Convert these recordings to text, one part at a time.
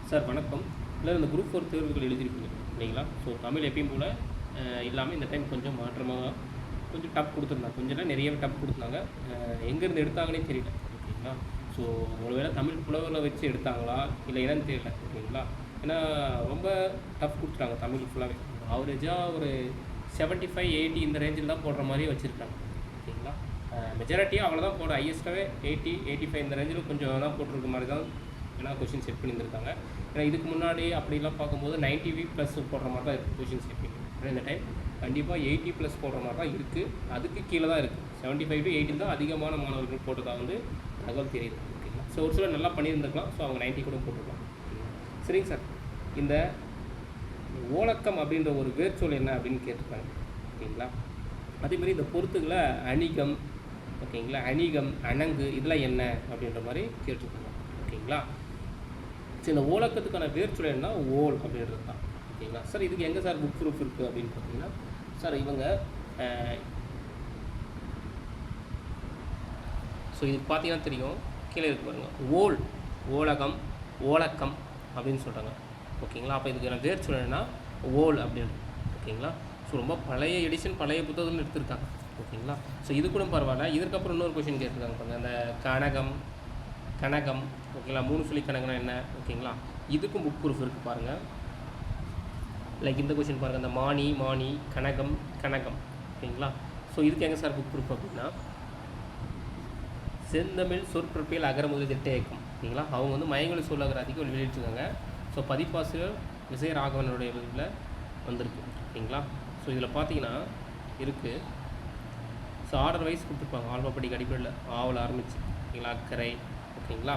Sir வணக்கம். இல்லை இந்த குரூப் 4 தேர்வுகள் எழுதியிருக்கீங்க இல்லைங்களா? ஸோ தமிழ் எப்பயும் போல் இல்லாமல் இந்த டைம் கொஞ்சம் மாற்றமாக கொஞ்சம் டஃப் கொடுத்துருந்தாங்க. கொஞ்சம்னா நிறையவே டஃப் கொடுத்தாங்க. எங்கேருந்து எடுத்தாங்கன்னே தெரியல ஓகேங்களா? ஸோ ஒருவேளை தமிழ் புலவர்களை வச்சு எடுத்தாங்களா இல்லை என்னன்னு தெரியல ஓகேங்களா? ஏன்னா ரொம்ப டஃப் கொடுத்துட்டாங்க தமிழ் ஃபுல்லாகவே. ஆவரேஜாக ஒரு 75-80 இந்த ரேஞ்சில் தான் போடுற மாதிரியே வச்சுருக்காங்க ஓகேங்களா? மெஜாரிட்டியாக அவ்வளோ தான் போட ஹையஸ்ட்டாகவே 80-85 இந்த ரேஞ்சில் கொஞ்சம் தான் போட்டிருக்க மாதிரி தான் ஏன்னா கொஷின் செட் பண்ணியிருந்திருக்காங்க. ஏன்னா இதுக்கு முன்னாடி அப்படிலாம் பார்க்கும்போது 90+ போடுற மாதிரி தான் இருக்குது கொஷின் செட் பண்ணி. ஆனால் இந்த டைம் கண்டிப்பாக 80+ போடுற மாதிரி தான் இருக்குது. அதுக்கு கீழே தான் இருக்குது. 75-80 தான் அதிகமான மாணவர்கள் போட்டதாக வந்து தகவல் தெரியுது ஓகேங்களா? ஸோ ஒரு சிலர் நல்லா பண்ணியிருந்துருக்கலாம். ஸோ அவங்க 90 கூட போட்டிருக்கலாம். சரிங்க சார், இந்த ஓலக்கம் அப்படின்ற ஒரு வேர்ச்சொல் என்ன அப்படின்னு கேட்டிருக்காங்க ஓகேங்களா? அதேமாதிரி இந்த பொறுத்துக்களை அணிகம் ஓகேங்களா, அணிகம், அணங்கு இதெல்லாம் என்ன அப்படின்ற மாதிரி கேட்டிருக்காங்க ஓகேங்களா? சரி, இந்த ஓலக்கத்துக்கான வேர்ச்சொல் என்ன ஓல் அப்படின்றது தான் ஓகேங்களா? சார் இதுக்கு எங்கே சார் புக் ப்ரூஃப் இருக்குது அப்படின்னு பார்த்தீங்கன்னா, சார் இவங்க ஸோ இதுக்கு பார்த்தீங்கன்னா தெரியும், கீழே இருக்கு பாருங்கள், ஓல், ஓலகம், ஓலக்கம் அப்படின்னு சொல்கிறாங்க ஓகேங்களா? அப்போ இதுக்கான வேர்ச்சொல் என்னன்னா ஓல் அப்படின்றது ஓகேங்களா? ஸோ ரொம்ப பழைய எடிஷன், பழைய புத்தகங்கள் எடுத்திருக்காங்க ஓகேங்களா? ஸோ இது கூட பரவாயில்ல. இதுக்கப்புறம் இன்னொரு கொஷின் கேட்டிருக்காங்க பாருங்கள், அந்த கனகம், கனகம் ஓகேங்களா, 3 சொல்லி கணக்குனா என்ன ஓகேங்களா? இதுக்கும் புக் ப்ரூஃப் இருக்குது பாருங்கள். லைக் இந்த கொஷின் பாருங்கள், அந்த மானி, மானி, கனகம், கனகம் ஓகேங்களா? ஸோ இதுக்கு எங்கே சார் புக் ப்ரூஃப் அப்படின்னா, செந்தமிழ் சொற்பிறப்பியல் அகரமுதல் திட்ட இயக்கம் ஓகேங்களா? அவங்க வந்து மயங்கொலி சொல்லகராதிக்கு வெளியிட்டிருக்காங்க. ஸோ பதிப்பாசிரியர் விஜயராகவனுடைய இதில் வந்திருக்கு ஓகேங்களா? ஸோ இதில் பார்த்தீங்கன்னா இருக்குது. ஸோ ஆர்டர் வைஸ் கொடுத்துருப்பாங்க. ஆல்பாபடிக்கு அடிப்படையில் ஆவல் ஆரம்பிச்சு ஓகேங்களா, அக்கறை ஓகேங்களா?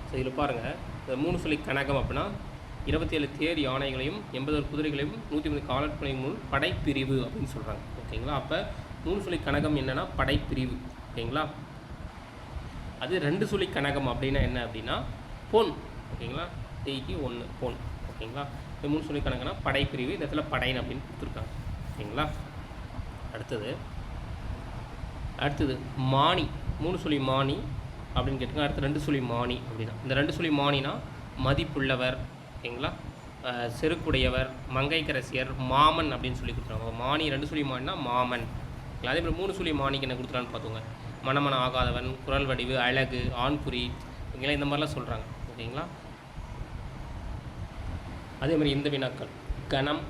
ஸோ இதில் பாருங்கள், இந்த 3 சொல்லி கனகம் அப்படின்னா 27 தேர் யானைகளையும் 81 குதிரைகளையும் 103 காலாட்படை முன் படைப்பிரிவு அப்படின்னு சொல்கிறாங்க ஓகேங்களா? அப்போ 3 சொல்லி கனகம் என்னென்னா படைப்பிரிவு ஓகேங்களா? அது 2 சொல்லி கனகம் அப்படின்னா என்ன அப்படின்னா பொன் ஓகேங்களா? டீக்கு 1 பொன் ஓகேங்களா? இந்த 3 சொல்லி கணக்குனா படைப்பிரிவு, இந்த இடத்துல படைன் அப்படின்னு கொடுத்துருக்காங்க ஓகேங்களா? அடுத்தது மானி, 3 சொல்லி மானி அப்படின்னு கேட்டுங்க. அடுத்து 2 சொல்லி மானி அப்படின்னா, இந்த 2 சொல்லி மானினா மதிப்புள்ளவர் ஓகேங்களா, செருக்குடையவர், மங்கைக்கரசியர், மாமன் அப்படின்னு சொல்லி கொடுத்துருவாங்க. மானி 2 சொல்லி மானினா மாமன். அதே மாதிரி 3 சொல்லி மானிக்கு என்ன கொடுத்துறான்னு பார்த்துங்க, மணமன ஆகாதவன், குரல் வடிவு, அழகு, ஆண்குறி ஓகேங்களா, இந்த மாதிரிலாம் சொல்கிறாங்க ஓகேங்களா? அதே மாதிரி இந்த வினாக்கள் கணம்,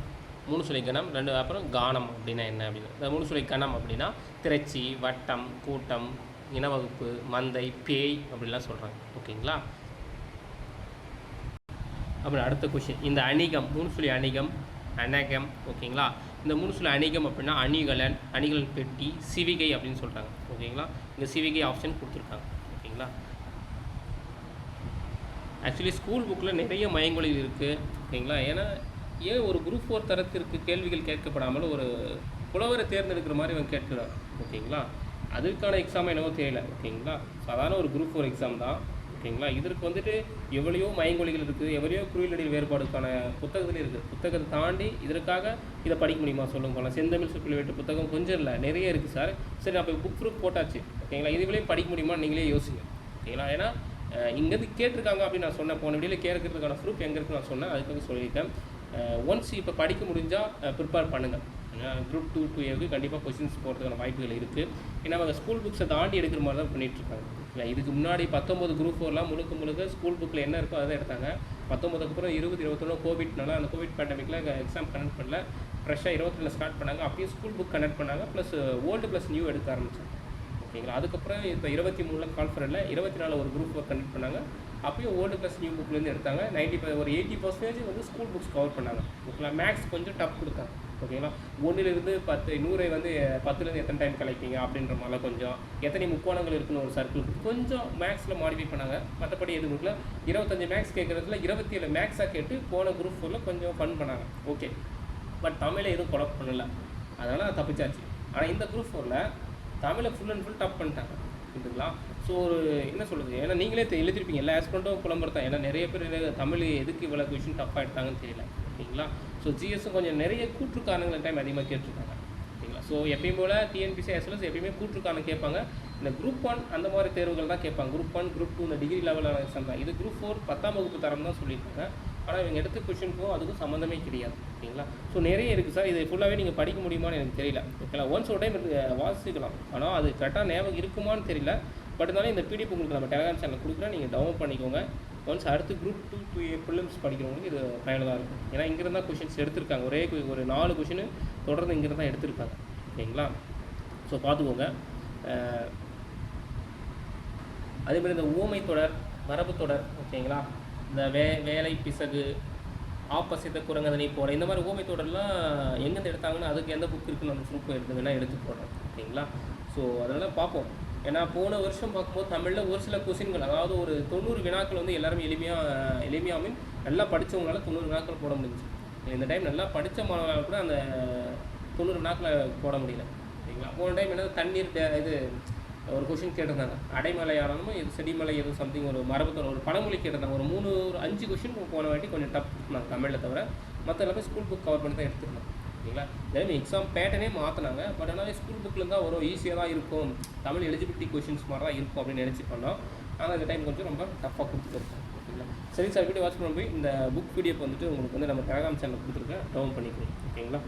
3 சொல்லி கணம், 2 அப்புறம் கானம் அப்படின்னா என்ன அப்படின்னா, இந்த 3 சொல்லி கணம் அப்படின்னா திரைச்சி, வட்டம், கூட்டம், இனவகுப்பு, மந்தை, பேய் அப்படிலாம் சொல்கிறாங்க ஓகேங்களா? அப்புறம் அடுத்த கொஷின், இந்த அணிகம், 3 சொல்லி அணிகம், அநகம் ஓகேங்களா? இந்த 3 சொல்லி அணிகம் அப்படின்னா அணிகலன், அணிகலன் பெட்டி, சிவிகை அப்படின்னு சொல்கிறாங்க ஓகேங்களா? இந்த சிவிகை ஆப்ஷன் கொடுத்துருக்காங்க ஓகேங்களா? ஆக்சுவலி ஸ்கூல் புக்கில் நிறைய மயங்கொழிகள் இருக்குது ஓகேங்களா? ஏன்னா ஏன் ஒரு குரூப் 4 தரத்திற்கு கேள்விகள் கேட்கப்படாமல் ஒரு புலவரை தேர்ந்தெடுக்கிற மாதிரி அவங்க கேட்குறாங்க ஓகேங்களா? அதுக்கான எக்ஸாம் என்னவோ தெரியல ஓகேங்களா? சாதாரண ஒரு குரூப் 4 எக்ஸாம் தான் ஓகேங்களா? இதற்கு வந்துட்டு எவ்வளையோ மயங்கொழிகள் இருக்குது, எவ்வளையோ குறியீடடில் வேறுபாடுக்கான புத்தகத்தில் இருக்குது. புத்தகத்தை தாண்டி இதற்காக இதை படிக்க முடியுமா சொல்லுங்க போகலாம். செந்தமிழ் சொற்பிழை புத்தகம் கொஞ்சம் இல்லை, நிறைய இருக்குது சார். சரி, அப்போ புக் ப்ரூஃப் போட்டாச்சு ஓகேங்களா? இதுவரையும் படிக்க முடியுமா நீங்களே யோசிங்க ஓகேங்களா? ஏன்னா இங்கேருந்து கேட்டிருக்காங்க அப்படின்னு நான் சொன்னேன். போன வீடியோவில் கேட்கறதுக்கான ப்ரூஃப் எங்கே இருக்குன்னு நான் சொன்னேன். அதுக்காக சொல்லியிருக்கேன். ஒன்ஸ் இப்போ படிக்க முடிஞ்சால் ப்ரிப்பேர் பண்ணுங்கள். குரூப் 2 2A கண்டிப்பாக கொஸ்டின்ஸ் போகிறதுக்கான வாய்ப்புகள் இருக்குது. ஏன்னா அவங்க ஸ்கூல் புக்ஸை தாண்டி எடுக்கிற மாதிரி தான் பண்ணிகிட்ருக்காங்க இல்லை. இதுக்கு முன்னாடி 19 குரூப் 4லாம் முழுக்க ஸ்கூல் புக்கில் என்ன இருக்கோ அதை தான் எடுத்தாங்க. 19க்கு அப்புறம் 20-21 கோவிட்னால அந்த கோவிட் பேண்டமிக்கில் எக்ஸாம் கண்டக்ட் பண்ணல. ஃப்ரெஷ்ஷாக 22 ஸ்டார்ட் பண்ணாங்க. அப்பயும் ஸ்கூல் புக் கண்டக்ட் பண்ணாங்க. ப்ளஸ் ஓல்டு ப்ளஸ் நியூ எடுக்க ஆரம்பித்தாங்க ஓகேங்களா? அதுக்கப்புறம் இப்போ 23 கான்ஃபரன்ஸில் 24 ஒரு குரூப் 4 கண்டக்ட் பண்ணாங்க. அப்பயும் ஓல்டு ப்ளஸ் நியூ புக்லேருந்து எடுத்தாங்க. 80% வந்து ஸ்கூல் புக்ஸ் கவர் பண்ணாங்க ஓகேங்களா? மேக்ஸ் கொஞ்சம் டஃப் கொடுத்தாங்க ஓகேங்களா? 1லிருந்து 10, 100 வந்து 10லேருந்து எத்தனை டைம் கலைப்பீங்க அப்படின்ற மாதிரிலாம் கொஞ்சம், எத்தனை முக்கோணங்கள் இருக்குன்னு ஒரு சர்க்கிள் கொஞ்சம் மேக்ஸில் மாடிஃபை பண்ணாங்க. மற்றபடி எதுவும் இருக்குல்ல. 25 மேக்ஸ் கேட்குறதுல 27 மேக்ஸாக கேட்டு போன குரூப் 4ல் கொஞ்சம் ஃபன் பண்ணாங்க ஓகே. பட் தமிழை எதுவும் குழப்பம் பண்ணலை, அதனால் தப்பிச்சாச்சு. ஆனால் இந்த குரூப் 4ல் தமிழை ஃபுல் அண்ட் ஃபுல் டஃப் பண்ணிட்டாங்க புரியுதுங்களா? ஸோ ஒரு என்ன சொல்கிறது, ஏன்னா நீங்களே எழுதிருப்பீங்க எல்லா ஆஸ்பிரண்ட்டும் புலம்புறதான். ஏன்னா நிறைய பேர் தமிழ் எதுக்கு இவ்வளோ கொஷின் டஃப் ஆகிட்டாங்கன்னு தெரியல ஓகேங்களா? ஸோ ஜிஎஸும் கொஞ்சம் நிறைய கூற்று காரணங்கள் டைம் அதிகமாக கேட்டிருக்காங்க ஓகேங்களா? ஸோ எப்பயும் போல் டிஎன்பிசி எஸ்எல்எஸ் எப்பயுமே கூற்றுக்கான கேட்பாங்க. இந்த குரூப் 1 அந்த மாதிரி தேர்வுகள் தான் கேட்பாங்க. குரூப் 1 குரூப் 2 இந்த டிகிரி லெவலான எக்ஸாம் தான். இது குரூப் 4 10ஆம் வகுப்பு தரம் தான் சொல்லியிருக்காங்க. ஆனால் இவங்க எடுத்த கொஷினுக்கும் அதுக்கும் சம்மந்தமே கிடையாது. ஓகேங்களா? ஸோ நிறைய இருக்குது சார். இது ஃபுல்லாகவே நீங்கள் படிக்க முடியுமான்னு எனக்கு தெரியல. ஓகேங்களா? ஒன்ஸ் ஒரு டைம் வாசிக்கலாம், ஆனால் அது கரெக்டாக ஞாபகம் இருக்குமான்னு தெரியல. பட் இருந்தாலும் இந்த பிடிஎஃப் உங்களுக்கு நம்ம டெலிகிராம் சேனல் கொடுக்குறேன், நீங்கள் டவுன்லோட் பண்ணிக்கோங்க. ஒன்ஸ் அடுத்து குரூப் 2 ப்ரிலிம்ஸ் படிக்கிறவங்களுக்கு இது பயனுள்ளதாக இருக்கும். ஏன்னா இங்கிருந்து தான் கொஷின்ஸ் எடுத்திருக்காங்க. ஒரு 4 கொஷின் தொடர்ந்து இங்கிருந்து தான் எடுத்திருக்காங்க. ஓகேங்களா? ஸோ பார்த்துக்கோங்க. அதேமாதிரி இந்த ஊமை தொடர், மரபு தொடர், ஓகேங்களா, இந்த வேலை பிசகு, ஆப்போசிட்ட குரங்கதனை போட, இந்த மாதிரி ஊமை தொடர்லாம் எங்கேருந்து எடுத்தாங்கன்னு அதுக்கு எந்த புக் இருக்குன்னு அந்த ப்ரூஃப் எடுத்து போடுறேன். ஓகேங்களா? ஸோ அதெல்லாம் பார்ப்போம். ஏன்னா போன வருஷம் பார்க்கும்போது தமிழில் ஒரு சில கொஷின்கள், அதாவது ஒரு 90 வினாக்கள் வந்து எல்லாருமே எளிமையாக மீன் நல்லா படித்தவங்களால 90 வினாக்கள் போட முடிஞ்சிச்சு. இந்த டைம் நல்லா படித்த மாணவர்கள் கூட அந்த 90 வினாக்களை போட முடியல. ஓகேங்களா? போன டைம் என்ன தண்ணீர் இது ஒரு கொஷின் கேட்டிருந்தாங்க. அடைமலையானமும் இது செடிமலை எதுவும் சம்திங் ஒரு மரபுத்தோட ஒரு பழமொழி கேட்டிருந்தாங்க. ஒரு 5 கொஷின் போன வாட்டி கொஞ்சம் டஃப் நான் தமிழில் தவிர மற்ற எல்லாமே ஸ்கூல் புக் கவர் பண்ணி தான் எடுத்துருந்தேன். ஓகேங்களா? இதே எக்ஸாம் பேட்டர்னே மாற்றினாங்க. பட் ஆனால் ஸ்கூல் புக்கில் தான் வரும், ஈஸியாக தான் இருக்கும், தமிழ் எலிஜிபிலிட்டி கொஷின்ஸ் மாதிரி தான் இருக்கும் அப்படின்னு நினச்சி பண்ணோம். ஆனால் இந்த டைம் கொஞ்சம் ரொம்ப டஃப்பாக கொடுத்துருக்கோம். ஓகேங்களா? சரி சார், வீடியோ வாட்ச் பண்ண போய் இந்த புக் பிடிஎஃப் வந்துட்டு உங்களுக்கு வந்து நம்ம டெலிகிராம் சேனல் கொடுத்துருக்கேன், டவுன் பண்ணிக்கிறோம். ஓகேங்களா?